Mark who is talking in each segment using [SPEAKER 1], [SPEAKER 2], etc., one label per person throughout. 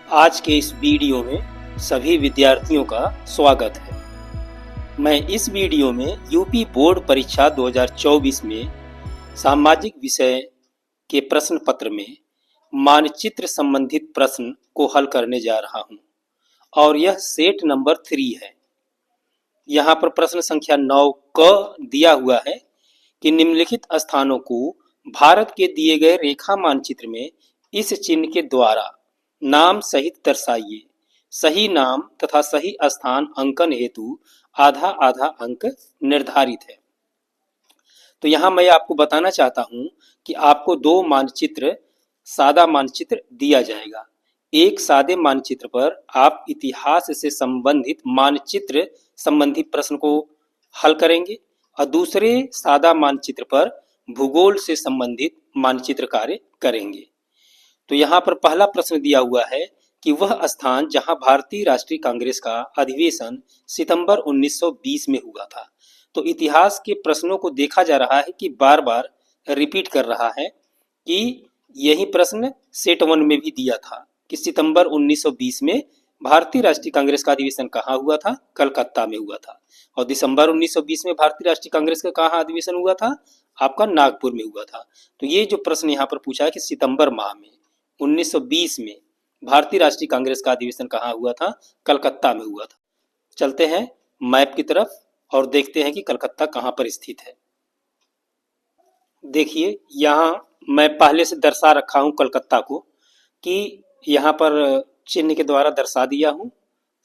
[SPEAKER 1] आज के इस वीडियो में सभी विद्यार्थियों का स्वागत है। मैं इस वीडियो में यूपी बोर्ड परीक्षा 2024 में सामाजिक विषय के प्रश्न पत्र में मानचित्र संबंधित प्रश्न को हल करने जा रहा हूं और यह सेट नंबर 3 है। यहाँ पर प्रश्न संख्या 9 क दिया हुआ है कि निम्नलिखित स्थानों को भारत के दिए गए रेखा मानचित्र में इस चिन्ह के द्वारा नाम सहित दर्शाइए। सही नाम तथा सही स्थान अंकन हेतु आधा आधा अंक निर्धारित है। तो यहाँ मैं आपको बताना चाहता हूँ कि आपको दो मानचित्र सादा मानचित्र दिया जाएगा। एक सादे मानचित्र पर आप इतिहास से संबंधित मानचित्र संबंधी प्रश्न को हल करेंगे और दूसरे सादा मानचित्र पर भूगोल से संबंधित मानचित्र कार्य करेंगे। तो यहाँ पर पहला प्रश्न दिया हुआ है कि वह स्थान जहाँ भारतीय राष्ट्रीय कांग्रेस का अधिवेशन सितंबर 1920 में हुआ था। तो इतिहास के प्रश्नों को देखा जा रहा है कि बार बार रिपीट कर रहा है कि यही प्रश्न सेट 1 में भी दिया था कि सितंबर 1920 में भारतीय राष्ट्रीय कांग्रेस का अधिवेशन कहाँ हुआ था? कलकत्ता में हुआ था। और दिसंबर 1920 में भारतीय राष्ट्रीय कांग्रेस का कहाँ अधिवेशन हुआ था? आपका नागपुर में हुआ था। तो ये जो प्रश्न यहाँ पर पूछा है कि सितंबर माह में 1920 में भारतीय राष्ट्रीय कांग्रेस का अधिवेशन कहाँ हुआ था? कलकत्ता में हुआ था। चलते हैं मैप की तरफ और देखते हैं कि कलकत्ता कहाँ पर स्थित है। देखिए यहाँ मैं पहले से दर्शा रखा हूँ कलकत्ता को कि यहाँ पर चिन्ह के द्वारा दर्शा दिया हूँ,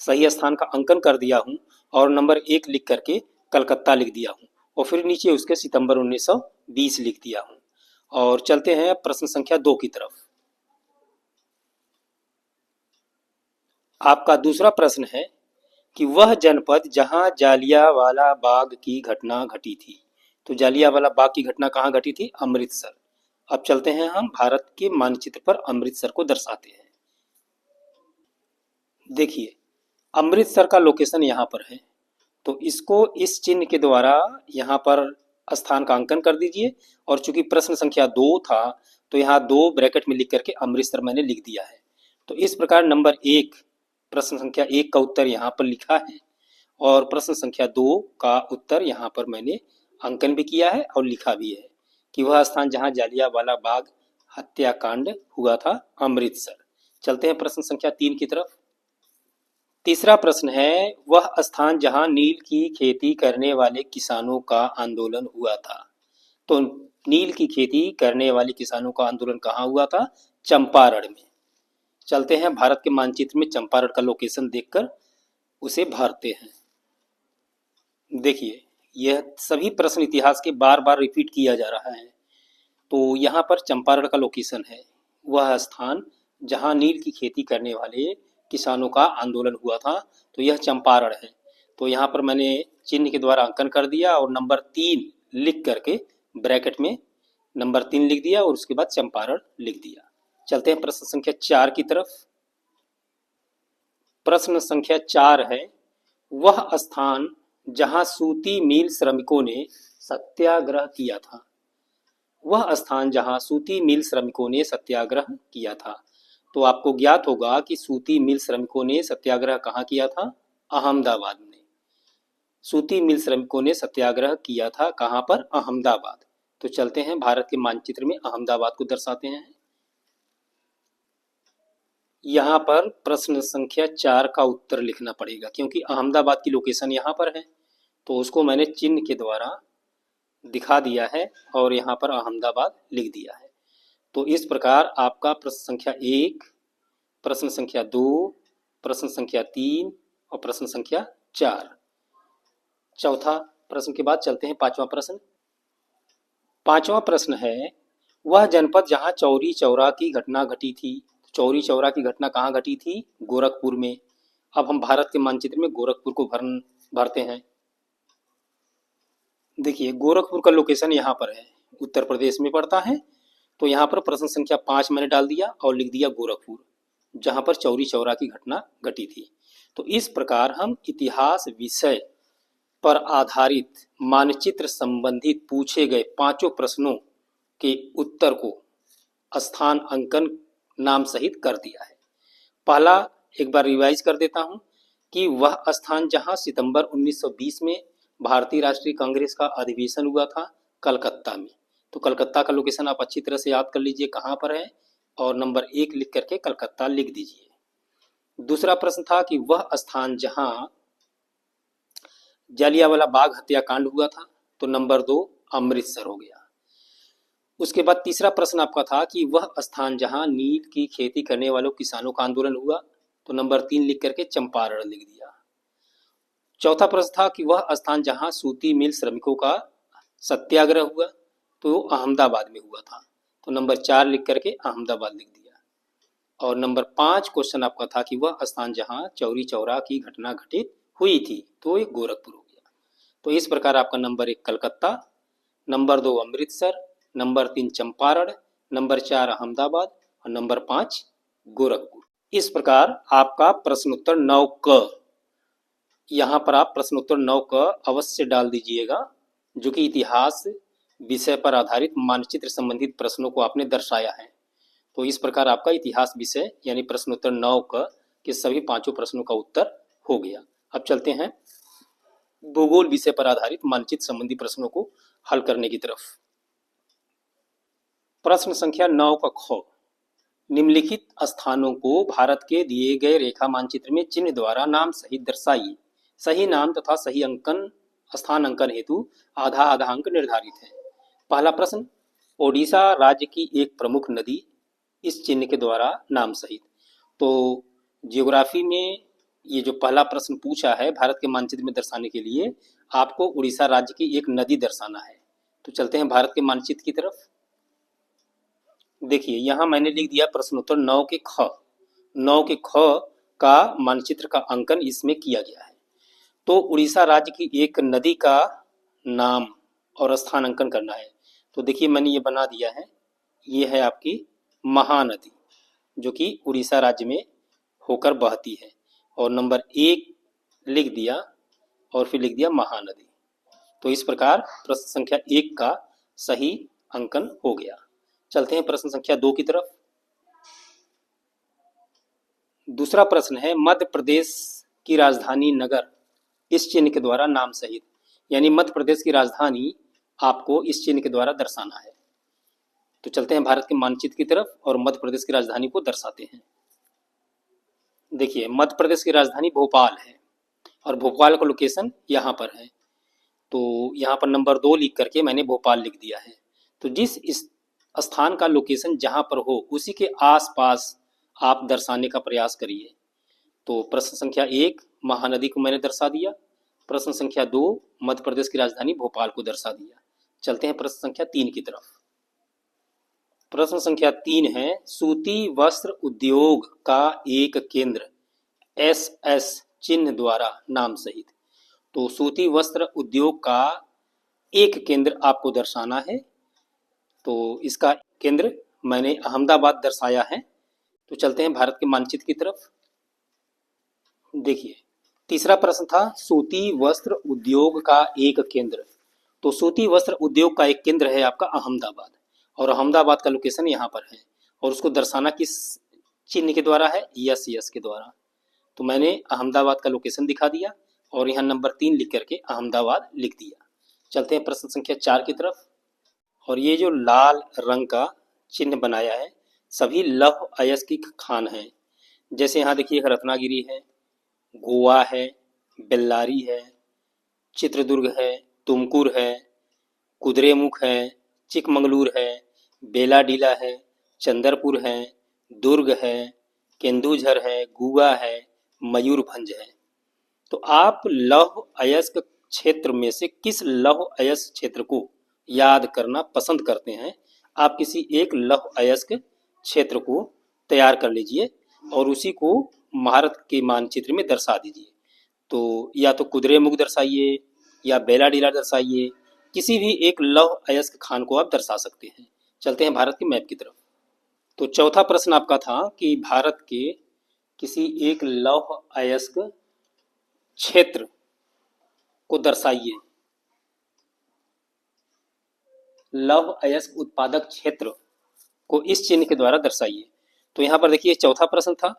[SPEAKER 1] सही स्थान का अंकन कर दिया हूँ और नंबर 1 लिख करके कलकत्ता लिख दिया हूँ और फिर नीचे उसके सितंबर 1920 लिख दिया हूँ। और चलते हैं प्रश्न संख्या 2 की तरफ। आपका दूसरा प्रश्न है कि वह जनपद जहां जालियांवाला बाग की घटना घटी थी। तो जालियांवाला बाग की घटना कहाँ घटी थी? अमृतसर। अब चलते हैं हम भारत के मानचित्र पर अमृतसर को दर्शाते हैं। देखिए अमृतसर का लोकेशन यहाँ पर है, तो इसको इस चिन्ह के द्वारा यहाँ पर स्थान का अंकन कर दीजिए और चूंकि प्रश्न संख्या 2 था तो यहाँ 2 ब्रैकेट में लिख करके अमृतसर मैंने लिख दिया है। तो इस प्रकार नंबर 1 प्रश्न संख्या 1 का उत्तर यहाँ पर लिखा है और प्रश्न संख्या 2 का उत्तर यहाँ पर मैंने अंकन भी किया है और लिखा भी है कि वह स्थान जहाँ जालियांवाला बाग हत्याकांड हुआ था, अमृतसर। चलते हैं प्रश्न संख्या 3 की तरफ। तीसरा प्रश्न है वह स्थान जहां नील की खेती करने वाले किसानों का आंदोलन हुआ था। तो नील की खेती करने वाले किसानों का आंदोलन कहाँ हुआ था? चंपारण में। चलते हैं भारत के मानचित्र में चंपारण का लोकेशन देखकर उसे भरते हैं। देखिए यह सभी प्रश्न इतिहास के बार बार रिपीट किया जा रहा है। तो यहाँ पर चंपारण का लोकेशन है, वह स्थान जहाँ नील की खेती करने वाले किसानों का आंदोलन हुआ था, तो यह चंपारण है। तो यहाँ पर मैंने चिन्ह के द्वारा अंकन कर दिया और नंबर 3 लिख करके ब्रैकेट में नंबर 3 लिख दिया और उसके बाद चंपारण लिख दिया। चलते हैं प्रश्न संख्या 4 की तरफ। प्रश्न संख्या 4 है वह स्थान जहां सूती मिल श्रमिकों ने सत्याग्रह किया था। वह स्थान जहां सूती मिल श्रमिकों ने सत्याग्रह किया था। तो आपको ज्ञात होगा कि सूती मिल श्रमिकों ने सत्याग्रह कहाँ किया था? अहमदाबाद में। सूती मिल श्रमिकों ने सत्याग्रह किया था कहाँ पर? अहमदाबाद। तो चलते हैं भारत के मानचित्र में अहमदाबाद को दर्शाते हैं। यहाँ पर प्रश्न संख्या 4 का उत्तर लिखना पड़ेगा क्योंकि अहमदाबाद की लोकेशन यहाँ पर है, तो उसको मैंने चिन्ह के द्वारा दिखा दिया है और यहाँ पर अहमदाबाद लिख दिया है। तो इस प्रकार आपका प्रश्न संख्या 1, प्रश्न संख्या 2, प्रश्न संख्या 3 और प्रश्न संख्या 4। चौथा प्रश्न के बाद चलते हैं 5वां प्रश्न। 5वां प्रश्न है वह जनपद जहां चौरी चौरा की घटना घटी थी। चौरी चौरा की घटना कहाँ घटी थी? गोरखपुर में। अब हम भारत के मानचित्र में गोरखपुर को भरते हैं। देखिए गोरखपुर का लोकेशन यहाँ पर है, उत्तर प्रदेश में पड़ता है। तो यहाँ पर प्रश्न संख्या 5 मैंने डाल दिया और लिख दिया गोरखपुर, जहाँ पर चौरी चौरा की घटना घटी थी। तो इस प्रकार हम इतिहास विषय पर आधारित मानचित्र संबंधित पूछे गए 5 प्रश्नों के उत्तर को स्थान अंकन नाम सहित कर दिया है। पहला एक बार रिवाइज कर देता हूं कि वह स्थान जहां सितंबर 1920 में भारतीय राष्ट्रीय कांग्रेस का अधिवेशन हुआ था, कलकत्ता में। तो कलकत्ता का लोकेशन आप अच्छी तरह से याद कर लीजिए कहां पर है, और नंबर 1 लिख करके कलकत्ता लिख दीजिए। दूसरा प्रश्न था कि वह स्थान जहां जालियांवाला बाग हत्याकांड हुआ था, तो नंबर 2 अमृतसर हो गया। उसके बाद तीसरा प्रश्न आपका था कि वह स्थान जहां नील की खेती करने वालों किसानों का आंदोलन हुआ, तो नंबर 3 लिख करके चंपारण लिख दिया। चौथा प्रश्न था कि वह स्थान जहां सूती मिल श्रमिकों का सत्याग्रह हुआ, तो अहमदाबाद में हुआ था, तो नंबर 4 लिख करके अहमदाबाद लिख दिया। और नंबर 5 क्वेश्चन आपका था कि वह स्थान जहां चौरी चौरा की घटना घटित हुई थी, तो ये गोरखपुर हो गया। तो इस प्रकार आपका number 1 Calcutta, number 2 Amritsar, number 3 Champaran, number 4 Ahmedabad और नंबर 5 गोरखपुर। इस प्रकार आपका प्रश्नोत्तर 9 क, यहाँ पर आप प्रश्नोत्तर 9 क अवश्य डाल दीजिएगा, जो कि इतिहास विषय पर आधारित मानचित्र संबंधित प्रश्नों को आपने दर्शाया है। तो इस प्रकार आपका इतिहास विषय यानी प्रश्नोत्तर 9 क के सभी 5 प्रश्नों का उत्तर हो गया। अब चलते हैं भूगोल विषय पर आधारित मानचित्र संबंधी प्रश्नों को हल करने की तरफ। प्रश्न संख्या 9 का ख, निम्नलिखित स्थानों को भारत के दिए गए रेखा मानचित्र में चिन्ह द्वारा नाम सहित दर्शाइए। सही नाम तथा सही अंकन स्थान अंकन हेतु आधा आधा अंक निर्धारित है। पहला प्रश्न, ओडिशा राज्य की एक प्रमुख नदी इस चिन्ह के द्वारा नाम सहित। तो जियोग्राफी में ये जो पहला प्रश्न पूछा है भारत के मानचित्र में दर्शाने के लिए, आपको उड़ीसा राज्य की एक नदी दर्शाना है। तो चलते हैं भारत के मानचित्र की तरफ। देखिए यहाँ मैंने लिख दिया प्रश्नोत्तर 9 के ख। 9 के ख का मानचित्र का अंकन इसमें किया गया है। तो उड़ीसा राज्य की एक नदी का नाम और स्थान अंकन करना है। तो देखिए मैंने ये बना दिया है, ये है आपकी महानदी, जो कि उड़ीसा राज्य में होकर बहती है, और नंबर 1 लिख दिया और फिर लिख दिया महानदी। तो इस प्रकार प्रश्न संख्या 1 का सही अंकन हो गया। चलते हैं प्रश्न संख्या 2 की तरफ। दूसरा प्रश्न है, मध्य प्रदेश की राजधानी नगर इस चिन्ह के द्वारा नाम सहित, यानी मध्य प्रदेश की राजधानी आपको इस चिन्ह के द्वारा दर्शाना है। तो चलते हैं भारत के मानचित्र की तरफ और मध्य प्रदेश की राजधानी को दर्शाते हैं। देखिए मध्य प्रदेश की राजधानी भोपाल है और भोपाल का लोकेशन यहाँ पर है। तो यहाँ पर नंबर 2 लिख करके मैंने भोपाल लिख दिया है। तो जिस इस स्थान का लोकेशन जहाँ पर हो उसी के आसपास आप दर्शाने का प्रयास करिए। तो प्रश्न संख्या 1 महानदी को मैंने दर्शा दिया, प्रश्न संख्या 2 मध्य प्रदेश की राजधानी भोपाल को दर्शा दिया। चलते हैं प्रश्न संख्या 3 की तरफ। प्रश्न संख्या 3 है, सूती वस्त्र उद्योग का एक केंद्र SS चिन्ह द्वारा नाम सहित। तो सूती वस्त्र उद्योग का एक केंद्र आपको दर्शाना है। तो इसका केंद्र मैंने अहमदाबाद दर्शाया है। तो चलते हैं भारत के मानचित्र की तरफ। देखिए तीसरा प्रश्न था, सूती वस्त्र उद्योग का एक केंद्र। तो सूती वस्त्र उद्योग का एक केंद्र है आपका अहमदाबाद, और अहमदाबाद का लोकेशन यहाँ पर है, और उसको दर्शाना किस चिन्ह के द्वारा है, SS के द्वारा। तो मैंने अहमदाबाद का लोकेशन दिखा दिया और यहाँ नंबर 3 लिख करके अहमदाबाद लिख दिया। चलते हैं प्रश्न संख्या 4 की तरफ। और ये जो लाल रंग का चिन्ह बनाया है सभी लौह अयस्क खान है। जैसे यहाँ देखिए रत्नागिरी है, गोवा है, बेल्लारी है, चित्रदुर्ग है, तुमकुर है, कुद्रेमुख है, चिकमंगलूर है, बेलाडीला है, चंदरपुर है, दुर्ग है, केंदुझर है, गुआ है, मयूरभंज है। तो आप लौह अयस्क क्षेत्र में से किस लौह अयस्क क्षेत्र को याद करना पसंद करते हैं? आप किसी एक लौह अयस्क क्षेत्र को तैयार कर लीजिए और उसी को भारत के मानचित्र में दर्शा दीजिए। तो या तो कुद्रेमुख दर्शाइए या बेलाडीला दर्शाइए, किसी भी एक लौह अयस्क खान को आप दर्शा सकते हैं। चलते हैं भारत के मैप की तरफ। तो चौथा प्रश्न आपका था कि भारत के किसी एक लौह अयस्क क्षेत्र को दर्शाइए, लौह अयस्क उत्पादक क्षेत्र को इस चिन्ह के द्वारा दर्शाइए। तो यहाँ पर देखिए चौथा प्रश्न था,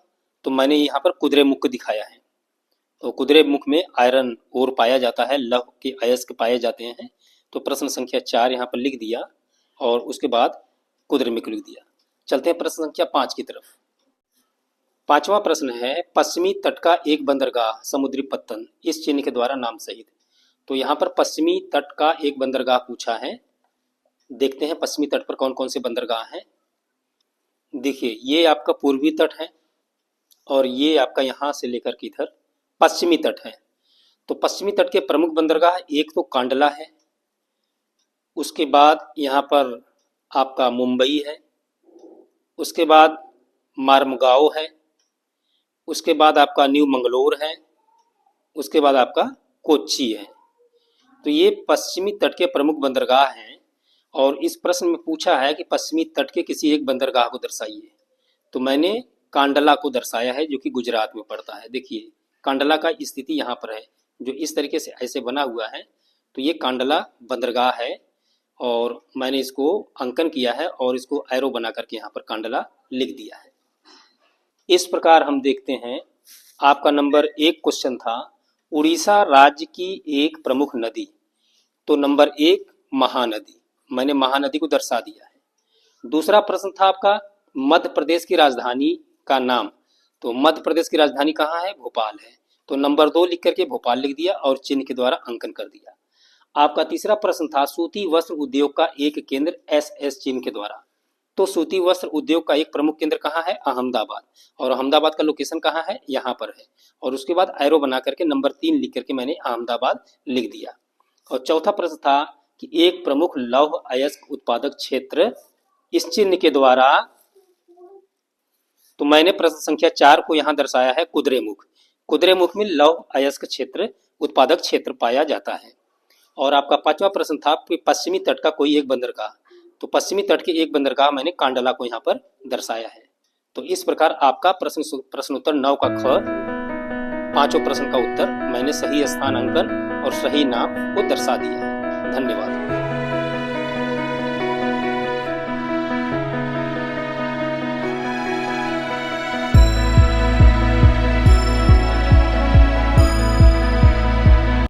[SPEAKER 1] तो मैंने यहाँ पर कुद्रेमुख को दिखाया है। तो कुद्रेमुख में आयरन ओर पाया जाता है, लौह के अयस्क पाए जाते हैं। तो प्रश्न संख्या 4 यहाँ पर लिख दिया और उसके बाद कुद्रेमुख लिख दिया। चलते हैं प्रश्न संख्या 5 की तरफ। पांचवा प्रश्न है, पश्चिमी तट का एक बंदरगाह समुद्री पत्तन इस चिन्ह के द्वारा नाम सहित। तो यहाँ पर पश्चिमी तट का एक बंदरगाह पूछा है। देखते हैं पश्चिमी तट पर कौन कौन से बंदरगाह हैं। देखिए, ये आपका पूर्वी तट है और ये आपका यहाँ से लेकर के इधर पश्चिमी तट है। तो पश्चिमी तट के प्रमुख बंदरगाह एक तो कांडला है, उसके बाद यहाँ पर आपका मुंबई है, उसके बाद मार्मगांव है, उसके बाद आपका न्यू मंगलोर है, उसके बाद आपका कोच्चि है। तो ये पश्चिमी तट के प्रमुख बंदरगाह हैं और इस प्रश्न में पूछा है कि पश्चिमी तट के किसी एक बंदरगाह को दर्शाइए। तो मैंने कांडला को दर्शाया है जो कि गुजरात में पड़ता है। देखिए, कांडला का स्थिति यहाँ पर है, जो इस तरीके से ऐसे बना हुआ है। तो ये कांडला बंदरगाह है और मैंने इसको अंकन किया है और इसको एरो बना करके यहाँ पर कांडला लिख दिया है। इस प्रकार हम देखते हैं, आपका नंबर 1 क्वेश्चन था उड़ीसा राज्य की एक प्रमुख नदी। तो नंबर 1 महानदी, मैंने महानदी को दर्शा दिया है। दूसरा प्रश्न था आपका मध्य प्रदेश की राजधानी का नाम। तो मध्य प्रदेश की राजधानी कहाँ है? भोपाल है। तो नंबर 2 लिख करके भोपाल लिख दिया और चिन्ह के द्वारा अंकन कर दिया। आपका तीसरा प्रश्न था सूती वस्त्र उद्योग का एक केंद्र SS चिन्ह के द्वारा। तो सूती वस्त्र उद्योग का एक प्रमुख केंद्र कहाँ है? अहमदाबाद। और अहमदाबाद का लोकेशन कहाँ है? यहाँ पर है। और उसके बाद एरो बना करके नंबर 3 लिख करके मैंने अहमदाबाद लिख दिया। और चौथा प्रश्न था कि एक प्रमुख लौह अयस्क उत्पादक क्षेत्र इस चिन्ह के द्वारा। तो मैंने प्रश्न संख्या 4 को यहाँ दर्शाया है कुद्रेमुख। कुद्रेमुख में लौह अयस्क क्षेत्र उत्पादक क्षेत्र पाया जाता है। और आपका 5वां प्रश्न था कि पश्चिमी तट का कोई एक बंदरगाह। तो पश्चिमी तट के एक बंदरगाह मैंने कांडला को यहाँ पर दर्शाया है। तो इस प्रकार आपका प्रश्न उत्तर 9 का ख, 5 प्रश्न का उत्तर मैंने सही स्थान अंकन और सही नाम को दर्शा दिया है। धन्यवाद।